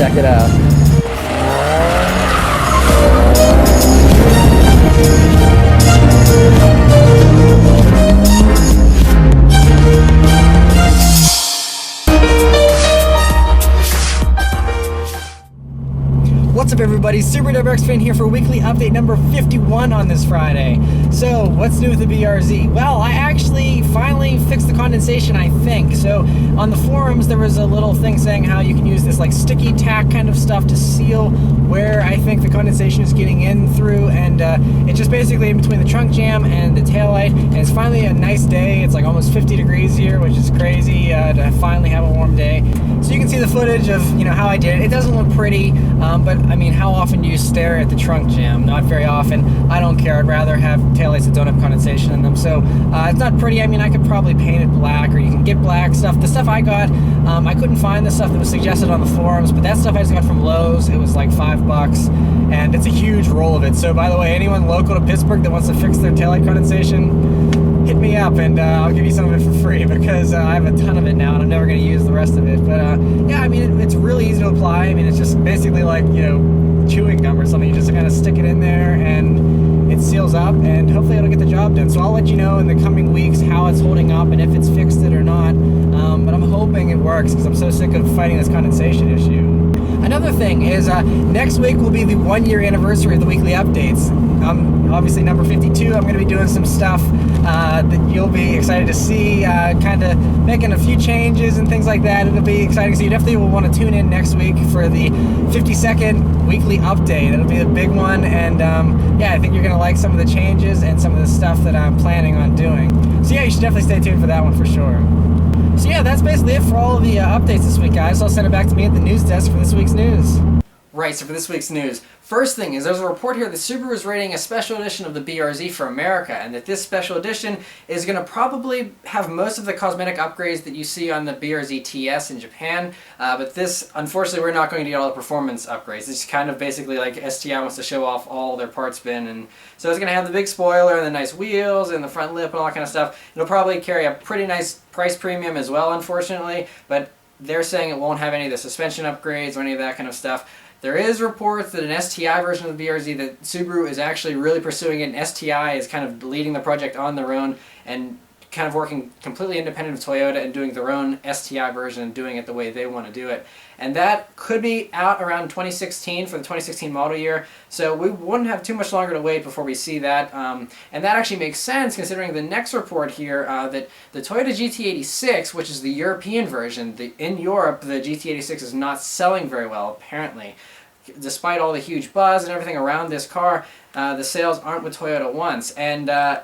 check it out. What's up everybody, Subaru WRX fan here for weekly update number 51 on this Friday. So, what's new with the BRZ? Well, I actually finally fixed the condensation, I think. So, on the forums there was a little thing saying how you can use this like sticky tack kind of stuff to seal where I think the condensation is getting in through, and it's just basically in between the trunk jam and the taillight, and it's finally a nice day. It's like almost 50 degrees here, which is crazy to finally have a warm day. So you can see the footage of how I did it. It doesn't look pretty, but I mean, how often do you stare at the trunk jam? Not very often. I don't care. I'd rather have taillights that don't have condensation in them. So it's not pretty. I mean, I could probably paint it black, or you can get black stuff. The stuff I got, I couldn't find the stuff that was suggested on the forums, but that stuff I just got from Lowe's. It was like $5, and it's a huge roll of it. So by the way, anyone local to Pittsburgh that wants to fix their taillight condensation, hit me up and I'll give you some of it for free, because I have a ton of it now and I'm never going to use the rest of it. But yeah, I mean, it's really easy to apply. I mean, it's just basically like, chewing gum or something. You just kind of stick it in there and it seals up, and hopefully it'll get the job done. So I'll let you know in the coming weeks how it's holding up and if it's fixed it or not. But I'm hoping it works, because I'm so sick of fighting this condensation issue. Another thing is next week will be the 1-year anniversary of the weekly updates. Obviously number 52, I'm going to be doing some stuff that you'll be excited to see, kind of making a few changes and things like that. It'll be exciting, so you definitely will want to tune in next week for the 52nd weekly update. It'll be a big one, and yeah, I think you're going to like some of the changes and some of the stuff that I'm planning on doing. So yeah, you should definitely stay tuned for that one for sure. So yeah, that's basically it for all of the updates this week, guys. So I'll send it back to me at the news desk for this week's news. Right, so for this week's news, first thing is there's a report here that Subaru is rating a special edition of the BRZ for America, and that this special edition is going to probably have most of the cosmetic upgrades that you see on the BRZ TS in Japan, but this, unfortunately, we're not going to get all the performance upgrades. It's kind of basically like STI wants to show off all their parts bin, and so it's going to have the big spoiler and the nice wheels and the front lip and all that kind of stuff. It'll probably carry a pretty nice price premium as well, unfortunately, but they're saying it won't have any of the suspension upgrades or any of that kind of stuff. There is reports that an STI version of the BRZ, that Subaru is actually really pursuing it, and STI is kind of leading the project on their own and kind of working completely independent of Toyota and doing their own STI version and doing it the way they want to do it. And that could be out around 2016 for the 2016 model year, so we wouldn't have too much longer to wait before we see that. And that actually makes sense considering the next report here, that the Toyota GT86, which is the European version, in Europe the GT86 is not selling very well apparently. Despite all the huge buzz and everything around this car, the sales aren't what Toyota wants. And I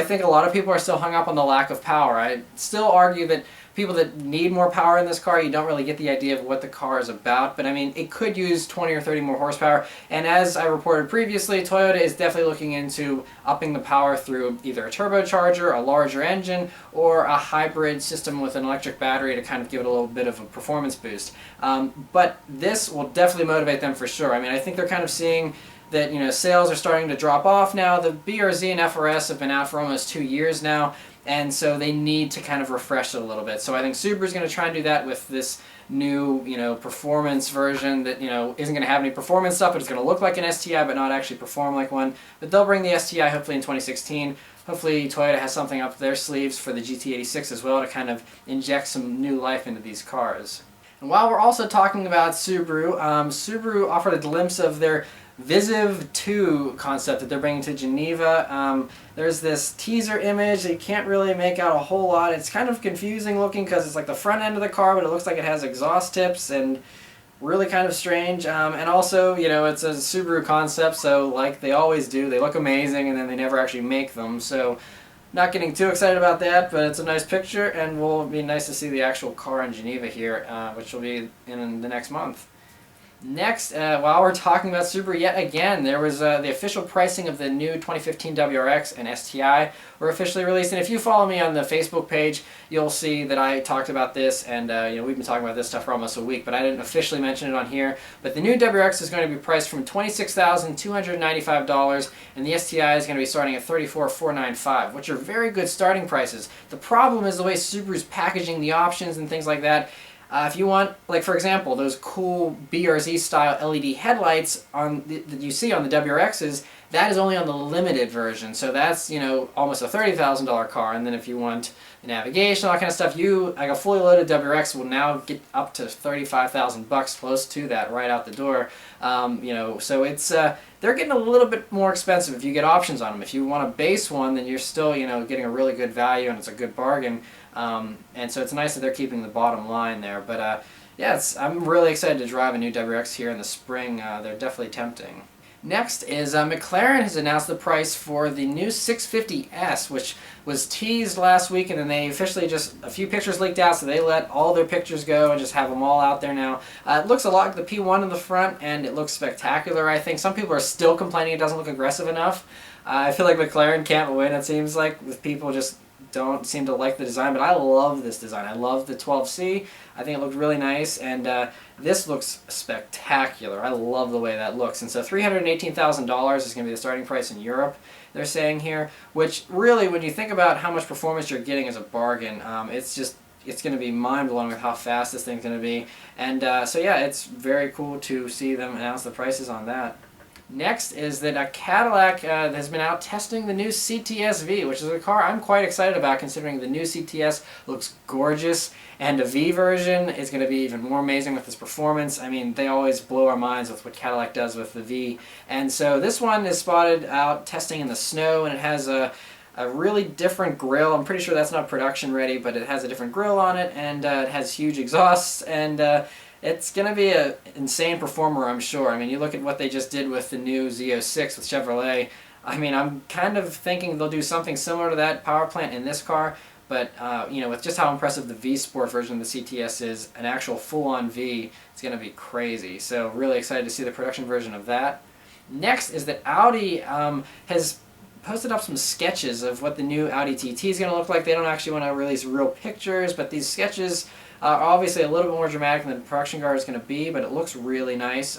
think a lot of people are still hung up on the lack of power. I still argue that people that need more power in this car, you don't really get the idea of what the car is about. But I mean, it could use 20 or 30 more horsepower. And as I reported previously, Toyota is definitely looking into upping the power through either a turbocharger, a larger engine, or a hybrid system with an electric battery to kind of give it a little bit of a performance boost. But this will definitely motivate them for sure. I mean, I think they're kind of seeing that sales are starting to drop off now. The BRZ and FRS have been out for almost 2 years now, and so they need to kind of refresh it a little bit. So I think Subaru's going to try and do that with this new performance version that isn't going to have any performance stuff, but it's going to look like an STI but not actually perform like one. But they'll bring the STI hopefully in 2016. Hopefully Toyota has something up their sleeves for the GT86 as well to kind of inject some new life into these cars. And while we're also talking about Subaru, Subaru offered a glimpse of their Viziv 2 concept that they're bringing to Geneva. There's this teaser image that you can't really make out a whole lot. It's kind of confusing looking because it's like the front end of the car, but it looks like it has exhaust tips and really kind of strange. And also, it's a Subaru concept, so like they always do, they look amazing and then they never actually make them. So not getting too excited about that, but it's a nice picture, and will be nice to see the actual car in Geneva here, which will be in the next month. Next, while we're talking about Subaru yet again, there was the official pricing of the new 2015 WRX and STI were officially released. And if you follow me on the Facebook page, you'll see that I talked about this, and we've been talking about this stuff for almost a week, but I didn't officially mention it on here. But the new WRX is going to be priced from $26,295, and the STI is going to be starting at $34,495, which are very good starting prices. The problem is the way Subaru's packaging the options and things like that. If you want, like for example, those cool BRZ style LED headlights that you see on the WRXs, that is only on the limited version. So that's, you know, almost a $30,000 car. And then if you want the navigation, all that kind of stuff, like a fully loaded WRX will now get up to $35,000, close to that, right out the door. You know, so it's they're getting a little bit more expensive if you get options on them. If you want a base one, then you're still, you know, getting a really good value, and it's a good bargain. And so it's nice that they're keeping the bottom line there. But yeah, I'm really excited to drive a new WRX here in the spring. They're definitely tempting. Next is McLaren has announced the price for the new 650S, which was teased last week, and then they officially just, a few pictures leaked out, so they let all their pictures go and just have them all out there now. It looks a lot like the P1 in the front, and it looks spectacular, I think. Some people are still complaining it doesn't look aggressive enough. I feel like McLaren can't win, it seems like, with people just don't seem to like the design, but I love this design. I love the 12C. I think it looked really nice, and this looks spectacular. I love the way that looks. And so $318,000 is going to be the starting price in Europe, they're saying here, which really, when you think about how much performance you're getting as a bargain, it's going to be mind-blowing with how fast this thing's going to be. And so yeah, it's very cool to see them announce the prices on that. Next is that Cadillac has been out testing the new CTS-V, which is a car I'm quite excited about, considering the new CTS looks gorgeous, and a V version is going to be even more amazing with its performance. I mean, they always blow our minds with what Cadillac does with the V. And so this one is spotted out testing in the snow, and it has a really different grille. I'm pretty sure that's not production ready, but it has a different grille on it, and it has huge exhausts, and it's going to be an insane performer, I'm sure. I mean, you look at what they just did with the new Z06 with Chevrolet. I mean, I'm kind of thinking they'll do something similar to that power plant in this car, but you know, with just how impressive the V Sport version of the CTS is, an actual full-on V, it's going to be crazy. So really excited to see the production version of that. Next is that Audi has posted up some sketches of what the new Audi TT is going to look like. They don't actually want to release real pictures, but these sketches are obviously a little bit more dramatic than the production car is going to be, but it looks really nice.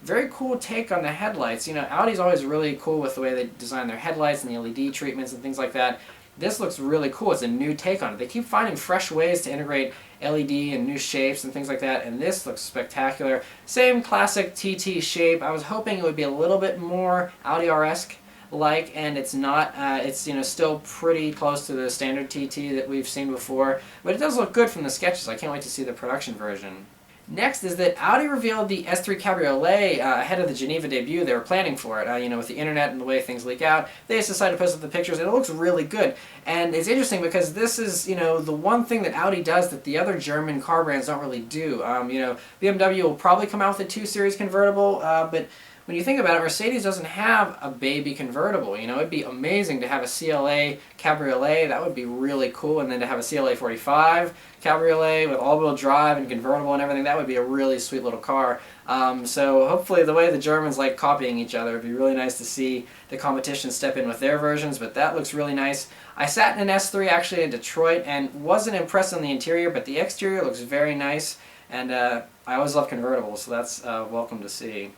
Very cool take on the headlights. You know, Audi's always really cool with the way they design their headlights and the LED treatments and things like that. This looks really cool. It's a new take on it. They keep finding fresh ways to integrate LED and new shapes and things like that, and this looks spectacular. Same classic TT shape. I was hoping it would be a little bit more Audi R-esque like, and it's not. It's, you know, still pretty close to the standard TT that we've seen before, but it does look good from the sketches. I can't wait to see the production version. Next is that Audi revealed the S3 Cabriolet ahead of the Geneva debut. They were planning for it. You know, with the internet and the way things leak out, they just decided to post up the pictures, and it looks really good. And it's interesting because this is, you know, the one thing that Audi does that the other German car brands don't really do. You know, BMW will probably come out with a 2 Series convertible, but when you think about it, Mercedes doesn't have a baby convertible. You know, it'd be amazing to have a CLA Cabriolet. That would be really cool. And then to have a CLA 45 Cabriolet with all-wheel drive and convertible and everything, that would be a really sweet little car. So hopefully the way the Germans like copying each other, it'd be really nice to see the competition step in with their versions, but that looks really nice. I sat in an S3 actually in Detroit and wasn't impressed on the interior, but the exterior looks very nice, and I always love convertibles, so that's welcome to see.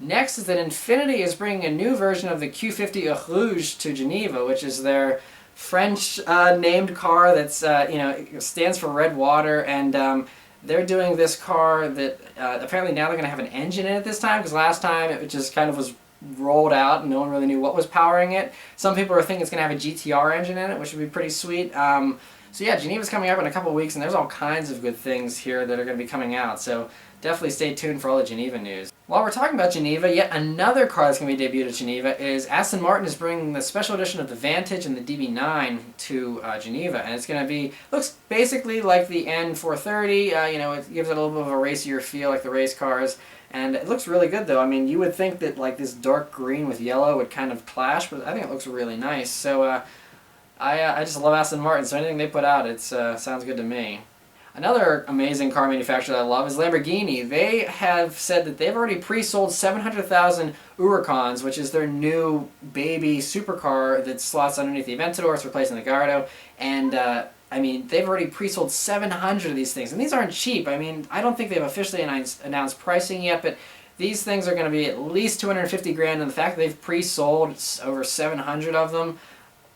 Next is that Infiniti is bringing a new version of the Q50 Eau Rouge to Geneva, which is their French named car that's, you know, it stands for red water, and they're doing this car that apparently now they're going to have an engine in it this time, because last time it just kind of was rolled out and no one really knew what was powering it. Some people are thinking it's going to have a GTR engine in it, which would be pretty sweet. So yeah, Geneva's coming up in a couple of weeks, and there's all kinds of good things here that are going to be coming out, so definitely stay tuned for all the Geneva news. While we're talking about Geneva, yet another car that's going to be debuted at Geneva is Aston Martin is bringing the special edition of the Vantage and the DB9 to Geneva, and it's going to be, looks basically like the N430, you know, it gives it a little bit of a racier feel like the race cars, and it looks really good though. I mean, you would think that like this dark green with yellow would kind of clash, but I think it looks really nice. So I just love Aston Martin, so anything they put out, it sounds good to me. Another amazing car manufacturer that I love is Lamborghini. They have said that they've already pre-sold 700,000 Huracans, which is their new baby supercar that slots underneath the Aventador. It's replacing the Gallardo. And, I mean, they've already pre-sold 700 of these things. And these aren't cheap. I mean, I don't think they've officially announced pricing yet, but these things are going to be at least 250 grand. And the fact that they've pre-sold over 700 of them,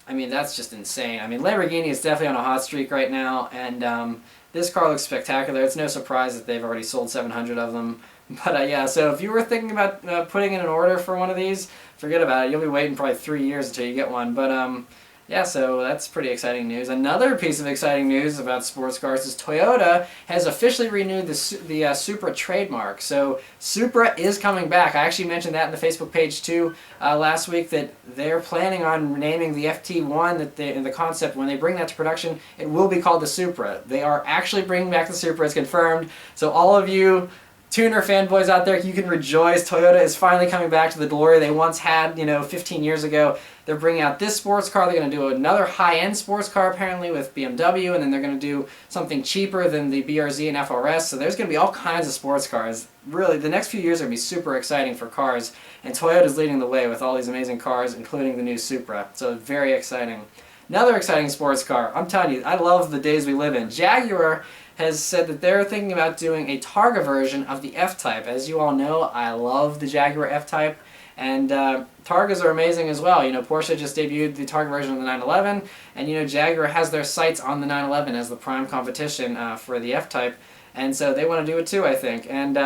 I mean, that's just insane. I mean, Lamborghini is definitely on a hot streak right now, and this car looks spectacular. It's no surprise that they've already sold 700 of them. But yeah, so if you were thinking about putting in an order for one of these, forget about it. You'll be waiting probably 3 years until you get one. But yeah, so that's pretty exciting news. Another piece of exciting news about sports cars is Toyota has officially renewed the Supra trademark. So Supra is coming back. I actually mentioned that in the Facebook page too last week, that they're planning on naming the FT1 in the concept. When they bring that to production, it will be called the Supra. They are actually bringing back the Supra. It's confirmed. So all of you tuner fanboys out there, you can rejoice. Toyota is finally coming back to the glory they once had, 15 years ago. They're bringing out this sports car. They're going to do another high-end sports car, apparently, with BMW, and then they're going to do something cheaper than the BRZ and FRS. So there's going to be all kinds of sports cars. Really, the next few years are going to be super exciting for cars, and Toyota's leading the way with all these amazing cars, including the new Supra. So very exciting. Another exciting sports car. I'm telling you, I love the days we live in. Jaguar has said that they're thinking about doing a Targa version of the F-Type. As you all know, I love the Jaguar F-Type, and Targas are amazing as well. Porsche just debuted the Targa version of the 911, and Jaguar has their sights on the 911 as the prime competition for the F-Type, and so they want to do it too, I think. And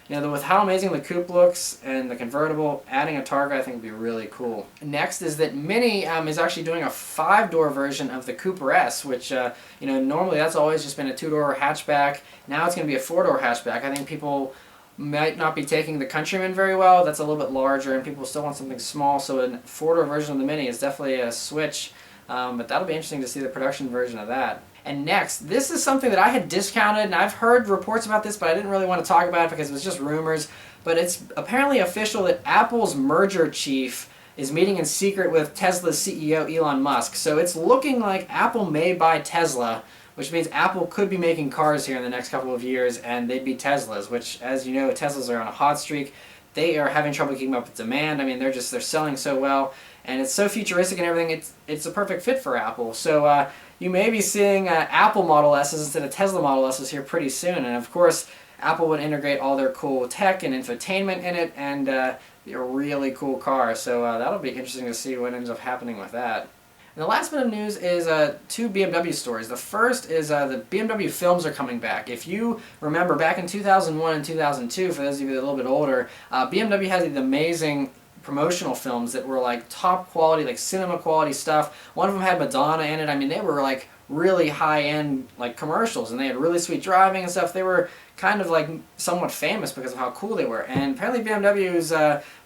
with how amazing the coupe looks and the convertible, adding a Targa I think would be really cool. Next is that Mini is actually doing a 5-door version of the Cooper S, which normally that's always just been a 2-door hatchback. Now it's going to be a 4-door hatchback. I think people might not be taking the Countryman very well. That's a little bit larger, and people still want something small, so a 4-door version of the Mini is definitely a switch, but that'll be interesting to see the production version of that. And next, this is something that I had discounted, and I've heard reports about this, but I didn't really want to talk about it because it was just rumors. But it's apparently official that Apple's merger chief is meeting in secret with Tesla's CEO Elon Musk. So it's looking like Apple may buy Tesla, which means Apple could be making cars here in the next couple of years, and they'd be Teslas, which, as you know, Teslas are on a hot streak. They are having trouble keeping up with demand. I mean, they're selling so well, and it's so futuristic and everything. It's a perfect fit for Apple. So you may be seeing Apple Model S's instead of Tesla Model S's here pretty soon. And of course, Apple would integrate all their cool tech and infotainment in it, and be a really cool car. So that'll be interesting to see what ends up happening with that. And the last bit of news is 2 BMW stories. The first is the BMW films are coming back. If you remember, back in 2001 and 2002, for those of you that are a little bit older, BMW had these amazing promotional films that were like top quality, like cinema quality stuff. One of them had Madonna in it. I mean, they were like really high-end like commercials, and they had really sweet driving and stuff. They were kind of like somewhat famous because of how cool they were. And apparently BMW is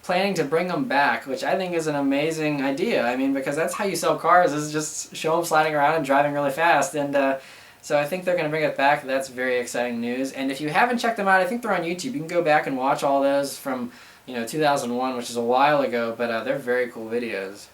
planning to bring them back, which I think is an amazing idea. I mean, because that's how you sell cars, is just show them sliding around and driving really fast. And so I think they're going to bring it back. That's very exciting news. And if you haven't checked them out, I think they're on YouTube. You can go back and watch all those from 2001, which is a while ago, but they're very cool videos.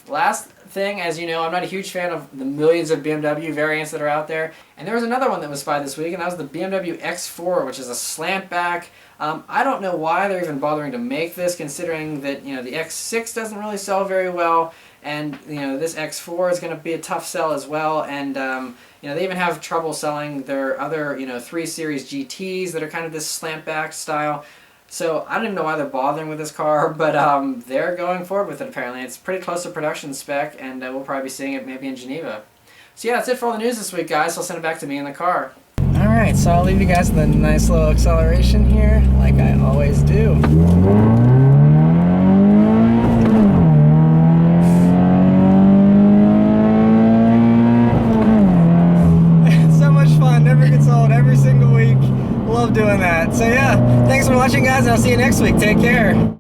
Last thing, as you know, I'm not a huge fan of the millions of BMW variants that are out there, and there was another one that was spied this week, and that was the BMW X4, which is a slant back. I don't know why they're even bothering to make this, considering that the X6 doesn't really sell very well, and this X4 is going to be a tough sell as well, and they even have trouble selling their other 3 Series GTs that are kind of this slant back style. So I don't even know why they're bothering with this car, but they're going forward with it apparently. It's pretty close to production spec, and we'll probably be seeing it maybe in Geneva. So yeah, that's it for all the news this week, guys. I'll send it back to me in the car. Alright, so I'll leave you guys with a nice little acceleration here, like I always do. So much fun, never gets old, every single week. Love doing that. So yeah, thanks for watching, guys, and I'll see you next week. Take care.